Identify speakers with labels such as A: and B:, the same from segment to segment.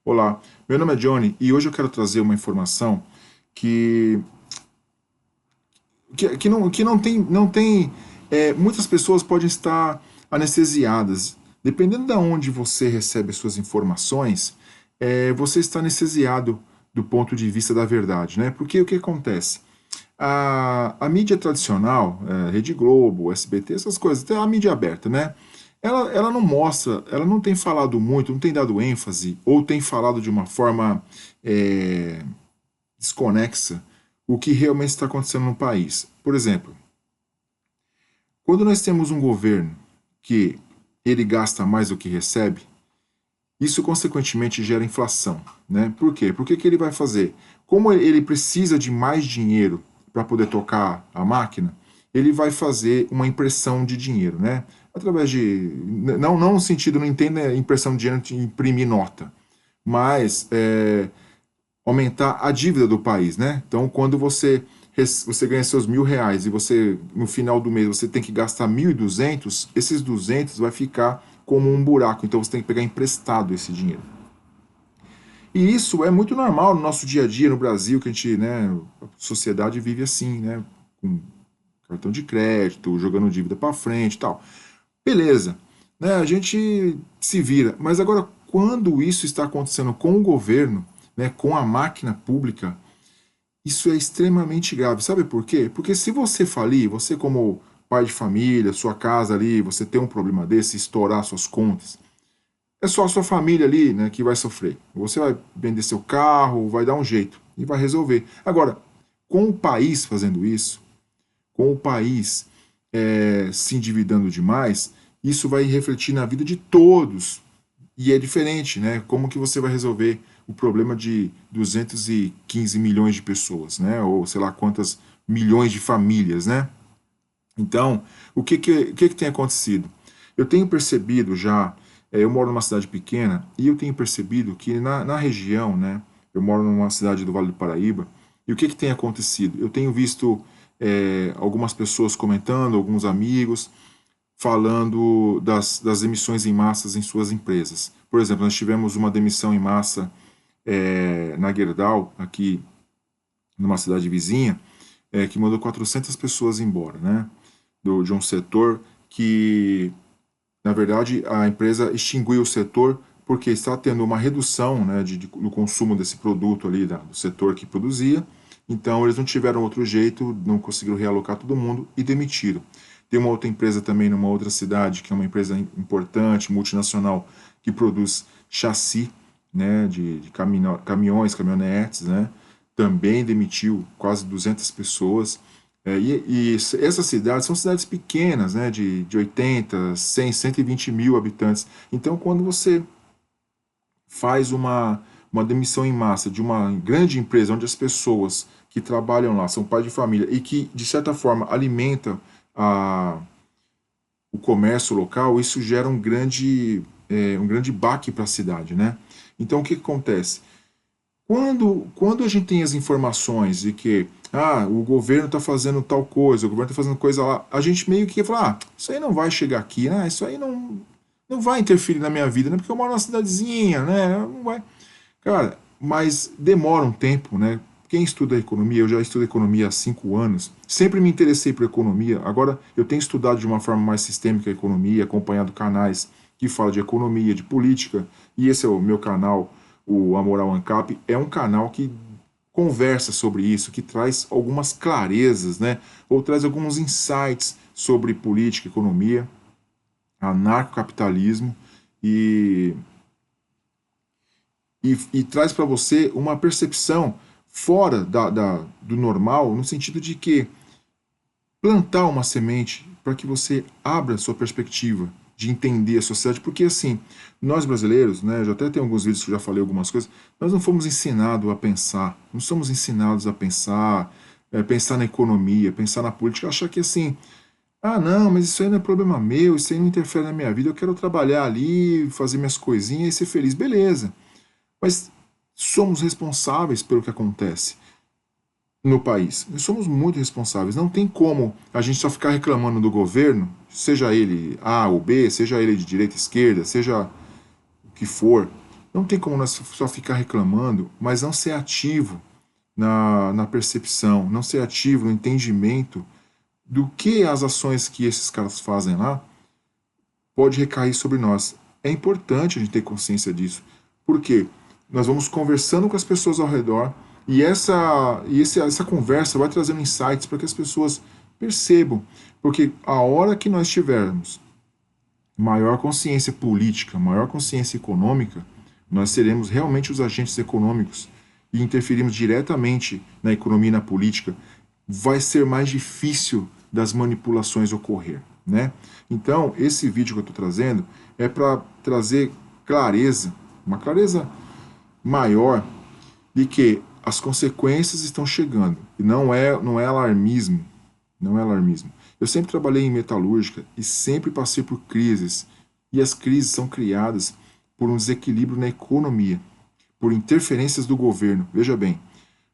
A: Olá, meu nome é Johnny e hoje eu quero trazer uma informação que, que não tem, muitas pessoas podem estar anestesiadas. Dependendo de onde você recebe suas informações, você está anestesiado do ponto de vista da verdade, né? Porque o que acontece? A mídia tradicional, Rede Globo, SBT, essas coisas, até a mídia aberta, né? Ela não mostra, ela não tem falado muito, não tem dado ênfase, ou tem falado de uma forma é, desconexa o que realmente está acontecendo no país. Por exemplo, quando nós temos um governo que ele gasta mais do que recebe, isso consequentemente gera inflação, né? Por quê? Porque que ele vai fazer? Como ele precisa de mais dinheiro para poder tocar a máquina, ele vai fazer uma impressão de dinheiro, né? Através de não no sentido, não entenda impressão de dinheiro de imprimir nota, mas aumentar a dívida do país, né? Então, quando você ganha seus R$ 1.000 e você no final do mês você tem que gastar 1.200, esses 200 vai ficar como um buraco. Então, você tem que pegar emprestado esse dinheiro. E isso é muito normal no nosso dia a dia no Brasil, que a gente, né, a sociedade vive assim, né, com cartão de crédito, jogando dívida para frente, e tal. Beleza, né? A gente se vira. Mas agora, quando isso está acontecendo com o governo, né, com a máquina pública, isso é extremamente grave. Sabe por quê? Porque se você falir, você como pai de família, sua casa ali, você tem um problema desse, estourar suas contas, é só a sua família ali, né, que vai sofrer. Você vai vender seu carro, vai dar um jeito e vai resolver. Agora, com o país fazendo isso, com o país se endividando demais, isso vai refletir na vida de todos. E é diferente, né? Como que você vai resolver o problema de 215 milhões de pessoas, né? Ou sei lá quantas milhões de famílias, né? Então, o que tem acontecido? Eu tenho percebido já, eu moro numa cidade pequena, e eu tenho percebido que na região, né? Eu moro numa cidade do Vale do Paraíba, e o que tem acontecido? Eu tenho visto algumas pessoas comentando, alguns amigos, falando das emissões em massas em suas empresas. Por exemplo, nós tivemos uma demissão em massa na Gerdau, aqui numa cidade vizinha, que mandou 400 pessoas embora, né? De um setor que, na verdade, a empresa extinguiu o setor porque está tendo uma redução, né, do consumo desse produto ali do setor que produzia. Então, eles não tiveram outro jeito, não conseguiram realocar todo mundo e demitiram. Tem uma outra empresa também numa outra cidade, que é uma empresa importante, multinacional, que produz chassi, né, de caminhões, caminhonetes, né, também demitiu quase 200 pessoas. E essas cidades são cidades pequenas, né, de 80, 100, 120 mil habitantes. Então, quando você faz uma demissão em massa de uma grande empresa, onde as pessoas que trabalham lá são pais de família e que, de certa forma, alimentam a, o comércio local, isso gera um grande baque para a cidade, né? Então, o que acontece? Quando a gente tem as informações de que o governo está fazendo tal coisa, o governo está fazendo coisa lá, a gente meio que fala, isso aí não vai chegar aqui, né? Isso aí não vai interferir na minha vida, né? Porque eu moro numa cidadezinha, né? Não vai. Cara, mas demora um tempo, né? Quem estuda economia, eu já estudo economia há 5 anos, sempre me interessei por economia, agora eu tenho estudado de uma forma mais sistêmica a economia, acompanhado canais que falam de economia, de política, e esse é o meu canal, o Amoral Ancap, é um canal que conversa sobre isso, que traz algumas clarezas, né? Ou traz alguns insights sobre política, economia, anarcocapitalismo, e e traz para você uma percepção fora do normal, no sentido de que plantar uma semente para que você abra sua perspectiva de entender a sociedade, porque assim, nós brasileiros, né, já até tem alguns vídeos que eu já falei algumas coisas, nós não fomos ensinados a pensar, não somos ensinados a pensar, pensar na economia, pensar na política, achar que assim, não, mas isso aí não é problema meu, isso aí não interfere na minha vida, eu quero trabalhar ali, fazer minhas coisinhas e ser feliz, beleza. Mas somos responsáveis pelo que acontece no país. Nós somos muito responsáveis. Não tem como a gente só ficar reclamando do governo, seja ele A ou B, seja ele de direita, esquerda, seja o que for. Não tem como nós só ficar reclamando, mas não ser ativo na percepção, não ser ativo no entendimento do que as ações que esses caras fazem lá pode recair sobre nós. É importante a gente ter consciência disso, porque nós vamos conversando com as pessoas ao redor e essa conversa vai trazendo insights para que as pessoas percebam, porque a hora que nós tivermos maior consciência política, maior consciência econômica, nós seremos realmente os agentes econômicos e interferimos diretamente na economia e na política, vai ser mais difícil das manipulações ocorrer, né? Então, esse vídeo que eu estou trazendo é para trazer clareza, uma clareza maior de que as consequências estão chegando. E não é alarmismo, não é alarmismo. Eu sempre trabalhei em metalúrgica e sempre passei por crises. E as crises são criadas por um desequilíbrio na economia, por interferências do governo. Veja bem,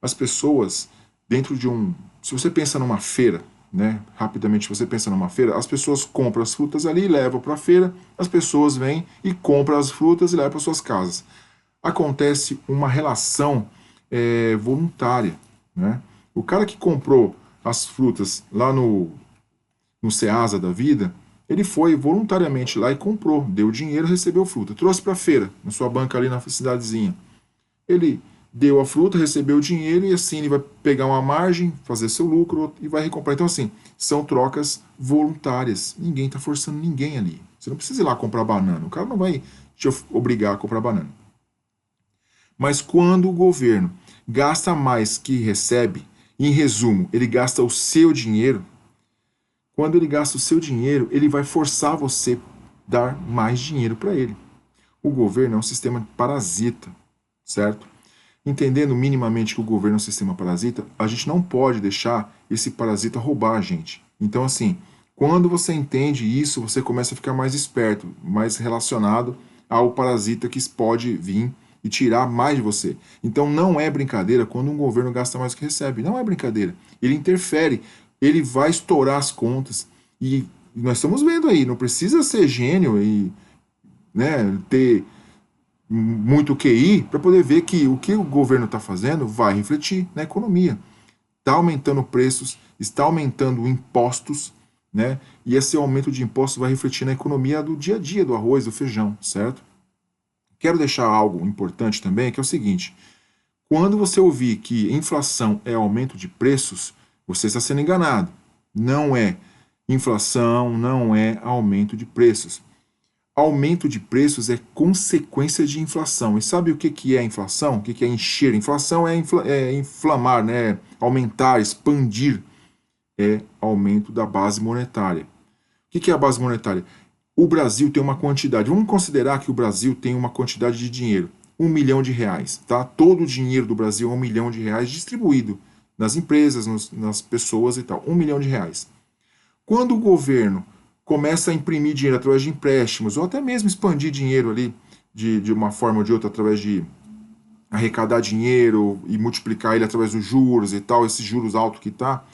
A: as pessoas dentro de um... Se você pensa numa feira, né, rapidamente você pensa numa feira, as pessoas compram as frutas ali e levam para a feira, as pessoas vêm e compram as frutas e levam para suas casas. Acontece uma relação voluntária, né? O cara que comprou as frutas lá no Ceasa da vida, ele foi voluntariamente lá e comprou, deu dinheiro, recebeu fruta, trouxe para a feira, na sua banca ali na cidadezinha. Ele deu a fruta, recebeu o dinheiro e assim ele vai pegar uma margem, fazer seu lucro e vai recomprar. Então assim, são trocas voluntárias. Ninguém está forçando ninguém ali. Você não precisa ir lá comprar banana. O cara não vai te obrigar a comprar banana. Mas quando o governo gasta mais que recebe, em resumo, ele gasta o seu dinheiro, quando ele gasta o seu dinheiro, ele vai forçar você a dar mais dinheiro para ele. O governo é um sistema parasita, certo? Entendendo minimamente que o governo é um sistema parasita, a gente não pode deixar esse parasita roubar a gente. Então, assim, quando você entende isso, você começa a ficar mais esperto, mais relacionado ao parasita que pode vir e tirar mais de você. Então, não é brincadeira quando um governo gasta mais do que recebe. Não é brincadeira. Ele interfere, ele vai estourar as contas. E nós estamos vendo aí, não precisa ser gênio e, né, ter muito QI para poder ver que o que o governo está fazendo vai refletir na economia. Está aumentando preços, está aumentando impostos, né? E esse aumento de impostos vai refletir na economia do dia a dia, do arroz, do feijão, certo? Quero deixar algo importante também, que é o seguinte: quando você ouvir que inflação é aumento de preços, você está sendo enganado. Não é inflação, não é aumento de preços. Aumento de preços é consequência de inflação. E sabe o que é inflação? O que é encher? Inflação é inflamar, né? Aumentar, expandir. É aumento da base monetária. O que é a base monetária? O Brasil tem uma quantidade. Vamos considerar que o Brasil tem uma quantidade de dinheiro. R$ 1 milhão, tá? Todo o dinheiro do Brasil é R$ 1 milhão distribuído nas empresas, nas pessoas e tal. R$ 1 milhão. Quando o governo começa a imprimir dinheiro através de empréstimos, ou até mesmo expandir dinheiro ali de uma forma ou de outra, através de arrecadar dinheiro e multiplicar ele através dos juros e tal, esses juros altos que está,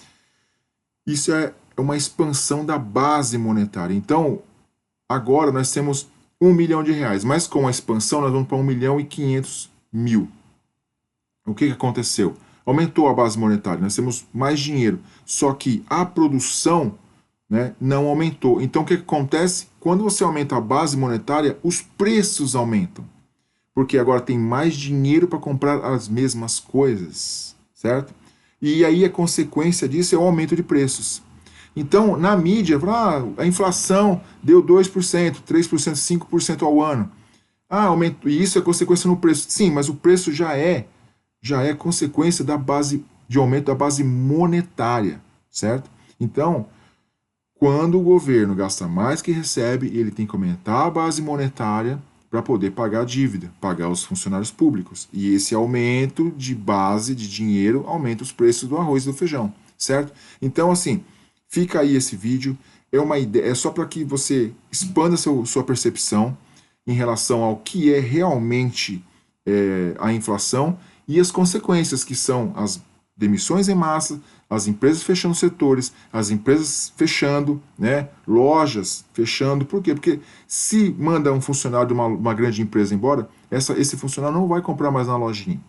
A: isso é uma expansão da base monetária. Então, agora nós temos R$ 1 milhão, mas com a expansão nós vamos para 1.500.000. O que aconteceu? Aumentou a base monetária, nós temos mais dinheiro, só que a produção, né, não aumentou. Então o que acontece? Quando você aumenta a base monetária, os preços aumentam. Porque agora tem mais dinheiro para comprar as mesmas coisas, certo? E aí a consequência disso é o aumento de preços. Então, na mídia, a inflação deu 2%, 3%, 5% ao ano. Aumento, e isso é consequência no preço. Sim, mas o preço já é consequência da base de aumento da base monetária, certo? Então, quando o governo gasta mais que recebe, ele tem que aumentar a base monetária para poder pagar a dívida, pagar os funcionários públicos. E esse aumento de base de dinheiro aumenta os preços do arroz e do feijão, certo? Então, assim, fica aí esse vídeo. É uma ideia, é só para que você expanda sua percepção em relação ao que é realmente a inflação e as consequências que são as demissões em massa, as empresas fechando setores, as empresas fechando, né, lojas fechando. Por quê? Porque se manda um funcionário de uma grande empresa embora, esse funcionário não vai comprar mais na lojinha.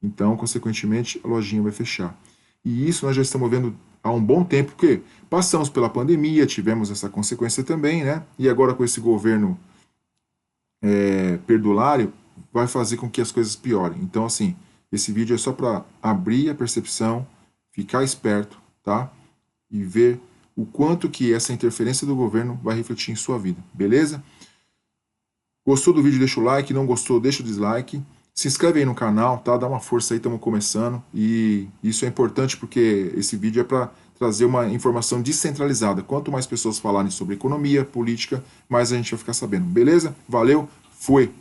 A: Então, consequentemente, a lojinha vai fechar. E isso nós já estamos vendo há um bom tempo, porque passamos pela pandemia, tivemos essa consequência também, né? E agora com esse governo perdulário, vai fazer com que as coisas piorem. Então, assim, esse vídeo é só para abrir a percepção, ficar esperto, tá? E ver o quanto que essa interferência do governo vai refletir em sua vida, beleza? Gostou do vídeo, deixa o like, não gostou, deixa o dislike. Se inscreve aí no canal, tá? Dá uma força aí, estamos começando. E isso é importante porque esse vídeo é para trazer uma informação descentralizada. Quanto mais pessoas falarem sobre economia, política, mais a gente vai ficar sabendo. Beleza? Valeu, fui!